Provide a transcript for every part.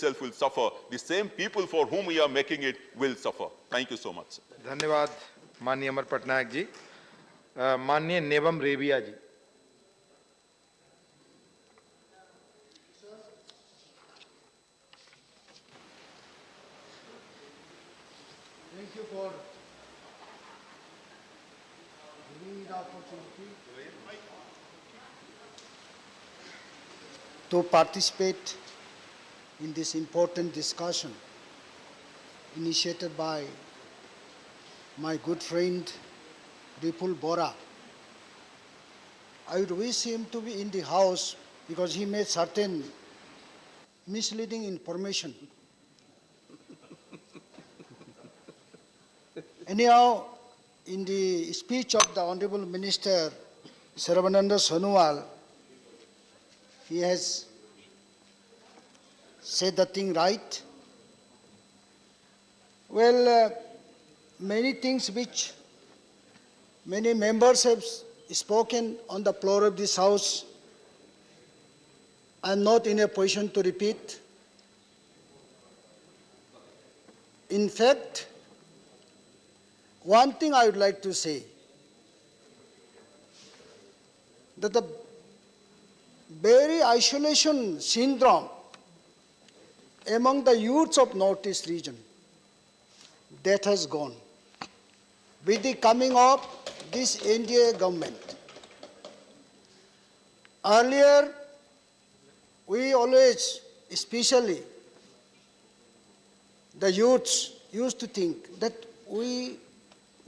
itself will suffer. The same people for whom we are making it will suffer. Thank you so much. धन्यवाद माननीय अमर पटनायक जी। माननीय नेबम रेबिया जी। Thank you for giving me the opportunity to participate in this important discussion initiated by my good friend Ripul Bora. I would wish him to be in the house because he made certain misleading information. Anyhow, in the speech of the Honorable Minister Sarvananda Sonowal, he has said the thing right. Well, many things which many members have spoken on the floor of this House, I am not in a position to repeat. In fact, one thing I would like to say, that the very isolation syndrome among the youths of Northeast region, that has gone with the coming of this NDA government. Earlier, we always, especially the youths, used to think that we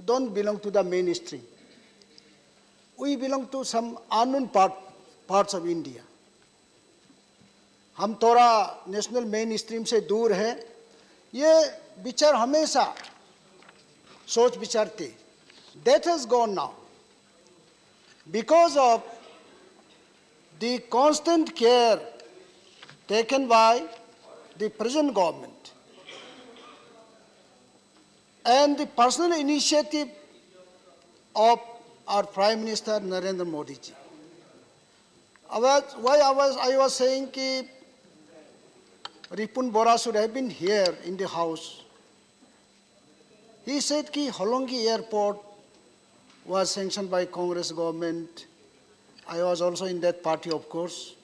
don't belong to the mainstream. We belong to some unknown parts of India. हम थोड़ा national main stream से दूर है, ये विचार हमेशा सोच विचार थे. That has gone now because of the constant care taken by the present government and the personal initiative of our Prime Minister Narendra Modi ji. I was saying that Ripun Bora should have been here in the house. He said that Holongi Airport was sanctioned by Congress government. I was also in that party, of course.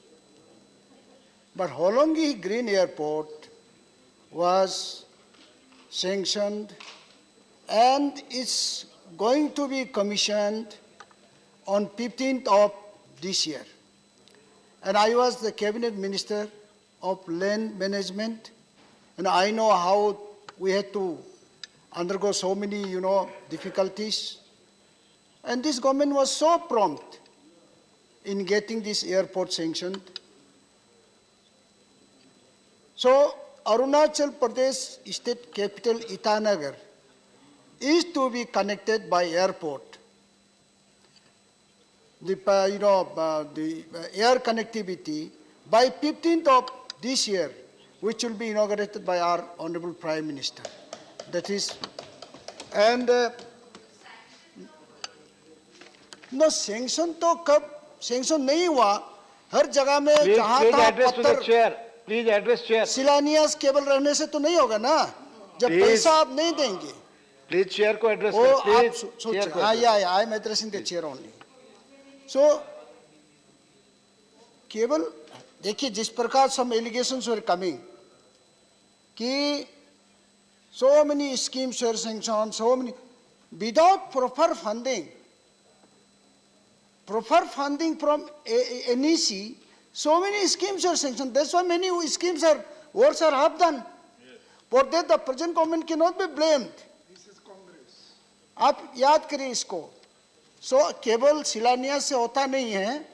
But Holongi Green Airport was sanctioned and is going to be commissioned on 15th of this year. And I was the cabinet minister of land management, and I know how we had to undergo so many, difficulties. And this government was so prompt in getting this airport sanctioned. So Arunachal Pradesh state capital Itanagar is to be connected by airport. The air connectivity by 15th of this year, which will be inaugurated by our Honorable Prime Minister. That is, and no sanction to कब sanction नहीं हुआ हर जगह में जहाँ तहाँ पत्थर Please address chair. शिलान्यास केवल रहने से तो नहीं होगा ना जब पैसा आप नहीं देंगे. Please chair को address वो करें. आप सोचिए. हाँ I am addressing the chair only. So केवल देखिए जिस प्रकार some allegations were coming कि so many schemes were sanctioned, so many without proper funding from NEC, so many schemes are sanctioned. That's why many schemes works are half done. For that the present government cannot be blamed. This is Congress. आप याद करिए इसको. So केवल शिलान्यास से होता नहीं है,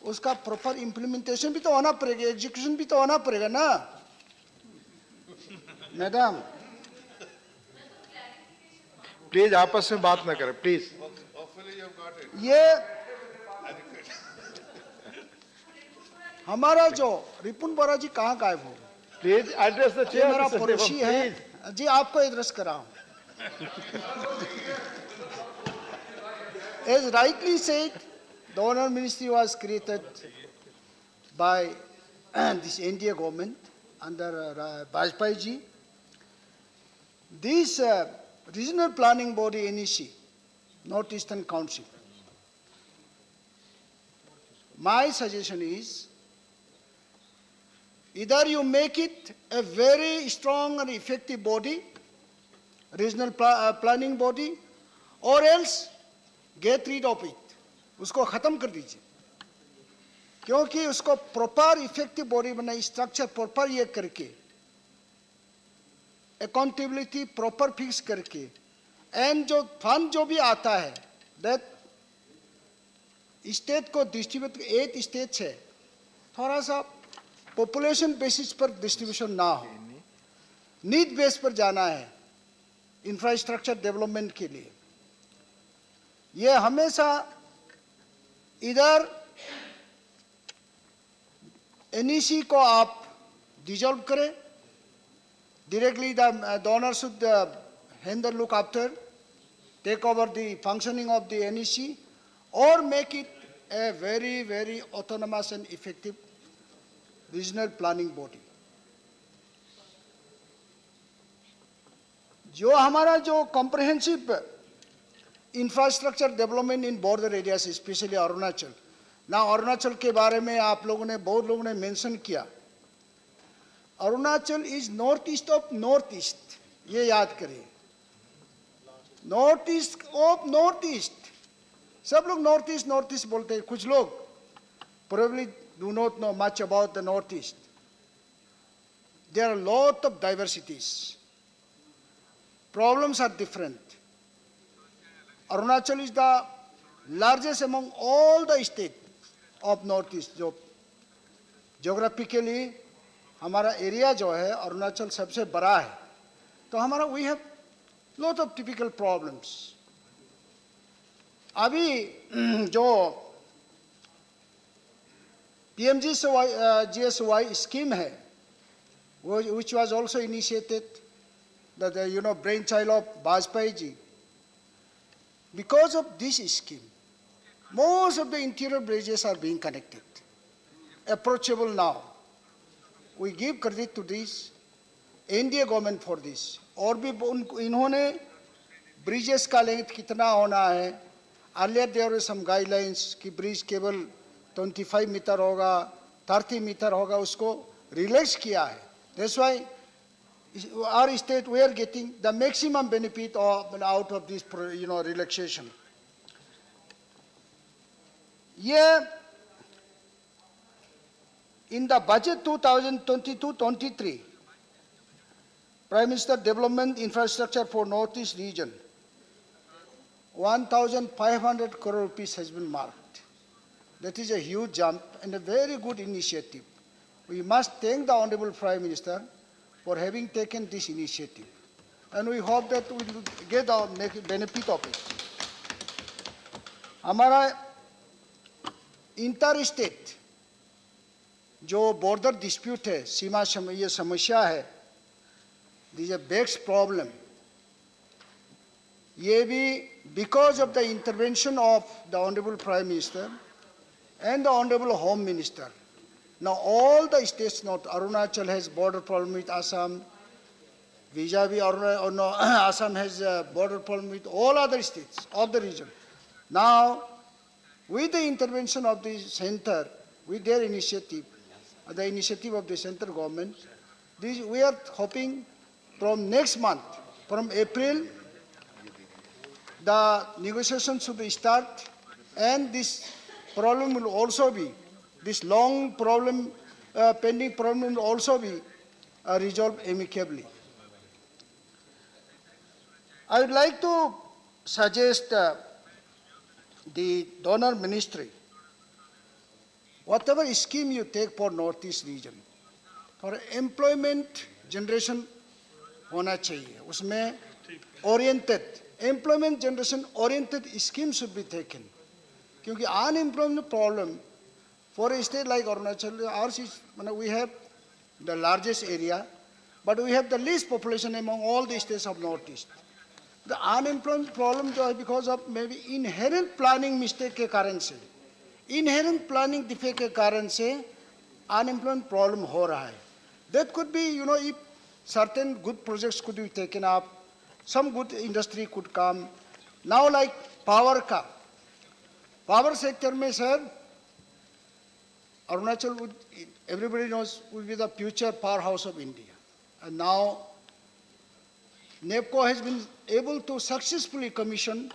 उसका proper implementation भी तो होना पड़ेगा, execution भी तो होना पड़ेगा ना. मैडम प्लीज आपस में बात ना करें प्लीज. ये हमारा जो रिपुन बोरा जी कहाँ गायब हो? Please address the chair. मेरा पड़ोसी है जी, आपको address कराऊं. As rightly said, the Honour Ministry was created by this NDA government. under Bajpayee ji. This regional planning body NEC, Northeastern Council, my suggestion is either you make it a very strong and effective body, regional planning body, or else get rid of it. उसको खत्म कर दीजिए, क्योंकि उसको proper effective body बनाई, structure proper ये करके, accountability proper fix करके, एंड जो फंड जो भी आता है दैट स्टेट को डिस्ट्रीब्यूट, 8 स्टेट्स है, थोड़ा सा पॉपुलेशन बेसिस पर डिस्ट्रीब्यूशन ना हो, नीड बेस पर जाना है इंफ्रास्ट्रक्चर डेवलपमेंट के लिए. ये हमेशा इधर NEC को आप डिसॉल्व करें, directly the donor should handle, look after, take over the functioning of the NEC, or make it a very, very autonomous and effective regional planning body. जो हमारा जो comprehensive infrastructure development in border areas, especially Arunachal. ना अरुणाचल के बारे में आप लोगों ने, बहुत लोगों ने मेंशन किया. Arunachal is north east of north east, ये याद करिए. North east of north east, सब लोग नॉर्थ ईस्ट बोलते हैं. कुछ लोग probably do not know much about the northeast. There are a lot of diversities. Problems are different. Arunachal is the largest among all the states of northeast. जो geographically हमारा area जो है अरुणाचल सबसे बड़ा है, तो हमारा we have lot of typical problems. अभी जो PMGSY scheme है, which was also initiated, the brainchild of Bajpayee ji. Because of this scheme, most of the interior bridges are being connected, approachable now. We give credit to this NDA government for this. और भी इन्होंने bridges का length कितना होना है. Earlier there were some guidelines कि bridge केवल 25 metre होगा, 30 मीटर होगा, उसको relax किया है. That's why our state we are getting the maximum benefit out of this relaxation. Yeah, in the budget 2022-23, Prime Minister Development Infrastructure for Northeast Region, 1,500 crore rupees has been marked. That is a huge jump and a very good initiative. We must thank the Honorable Prime Minister for having taken this initiative. And we hope that we will get the benefit of it. हमारा inter state जो border dispute है, सीमा ये समस्या है, this A bakes problem. ये भी because of the intervention of the Honorable Prime Minister and the Honorable Home Minister. Now all the states, not Arunachal has border problem with Assam, vis-a-vis Assam has a border problem with all other states of the region. Now, with the intervention of the center, with their initiative, the initiative of the central government, we are hoping from next month, from April, the negotiations should start, and this problem will also be, this long problem, pending problem will also be resolved amicably. I would like to suggest the donor ministry, whatever scheme you take for Northeast region, for employment generation होना चाहिए, उसमें oriented, employment generation oriented schemes should be taken. क्योंकि unemployment problem for a state like Arunachal, ours is, we have the largest area, but we have the least population among all the states of Northeast. The unemployment problem is because of maybe inherent planning mistake के कारण से, inherent planning defect के कारण से unemployment problem हो रहा है. That could be, if certain good projects could be taken up, some good industry could come. Now like power sector mein, sir, Arunachal would, everybody knows, will be the future powerhouse of India. And now NEPCO has been able to successfully commission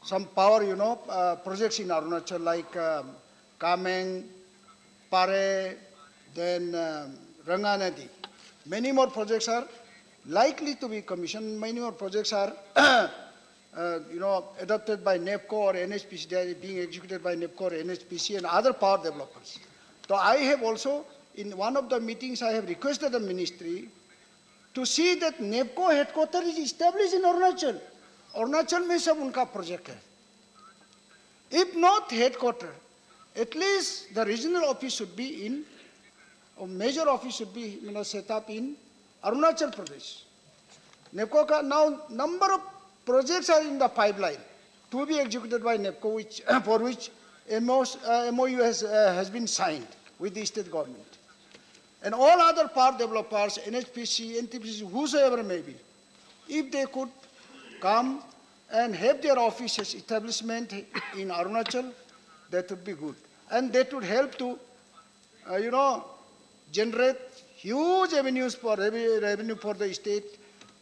some power, projects in Arunachal like Kameng, Pare, then Ranganadi. Many more projects are likely to be commissioned. Many more projects are, adopted by NEPCO or NHPC. They are being executed by NEPCO or NHPC and other power developers. So I have also, in one of the meetings, I have requested the ministry to see that NEPCO headquarters is established in Arunachal. Arunachal mein sab unka project hai. If not headquarters, at least the regional office should be in, or major office should be set up in Arunachal Pradesh. NEPCO ka now number of projects are in the pipeline to be executed by NEPCO, for which MOU has been signed with the state government. And all other power developers, NHPC, NTPC, whosoever may be, if they could come and have their offices establishment in Arunachal, that would be good. And that would help to, generate huge revenues for revenue for the state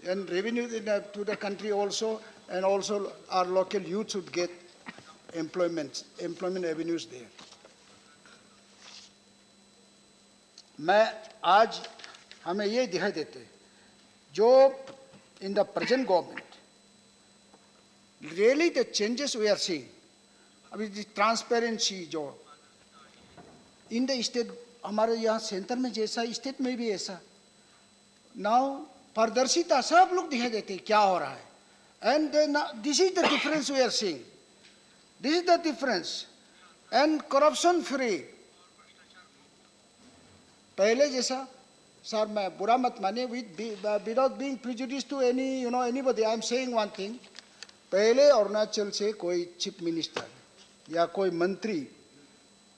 and revenue to the country also, and also our local youth should get employment avenues there. मैं आज हमें ये दिखाई देते जो in the present government really the changes we are seeing, अभी the transparency जो in the state हमारे यहाँ सेंटर में जैसा स्टेट में भी ऐसा now पारदर्शिता सब लोग दिखाई देते क्या हो रहा है, and then this is the difference we are seeing. This is the difference. And corruption free. पहले जैसा सर मैं बुरा मत माने without being prejudiced to anybody, I am saying one thing. पहले अरुणाचल से कोई चीफ मिनिस्टर या कोई मंत्री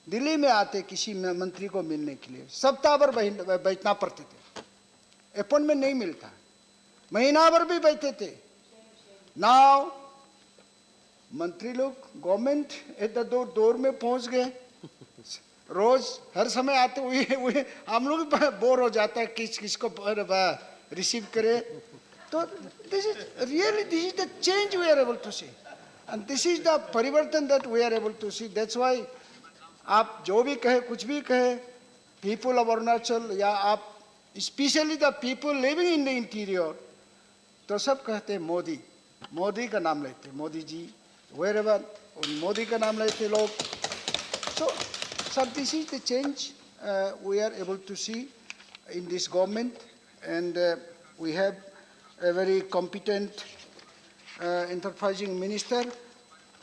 दिल्ली में आते किसी मंत्री को मिलने के लिए सप्ताह भर बैठना पड़ते थे, अपॉइंटमेंट नहीं मिलता, महीना भर भी बैठते थे. नाउ मंत्री लोग गवर्नमेंट एट द डोर में पहुंच गए, रोज हर समय आते हुए हम लोग बोर हो जाता है किसको रिसीव करे. तो this is the change we are able to see, and this is the परिवर्तन that we are able to see. That's why आप जो भी कहे कुछ भी कहे, people of Arunachal या आप especially the people living in the interior, तो सब कहते हैं मोदी का नाम लेते, मोदी जी wherever मोदी का नाम लेते लोग. So sir, this is the change we are able to see in this government, and we have a very competent enterprising minister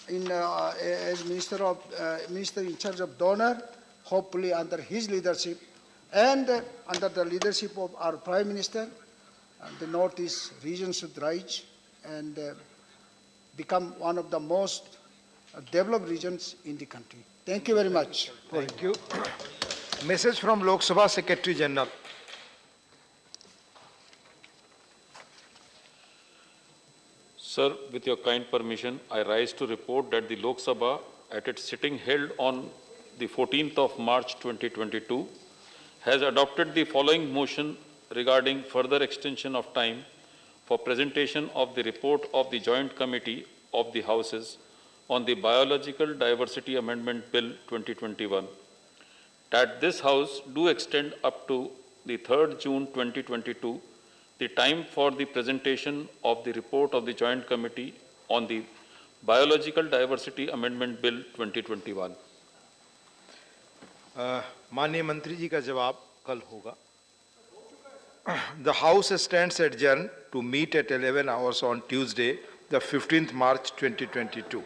as minister in charge of donor, hopefully under his leadership and under the leadership of our Prime Minister, the Northeast region should rise and become one of the most developed regions in the country. Thank you very much. Thank you. Message from Lok Sabha Secretary General. Sir, with your kind permission, I rise to report that the Lok Sabha, at its sitting held on the 14th of March 2022, has adopted the following motion regarding further extension of time for presentation of the report of the Joint Committee of the Houses on the Biological Diversity Amendment Bill 2021, that this House do extend up to the 3rd June 2022 the time for the presentation of the report of the Joint Committee on the Biological Diversity Amendment Bill 2021. माननीय मंत्री जी का जवाब कल होगा. The House stands adjourned to meet at 11 hours on Tuesday, the 15th March 2022.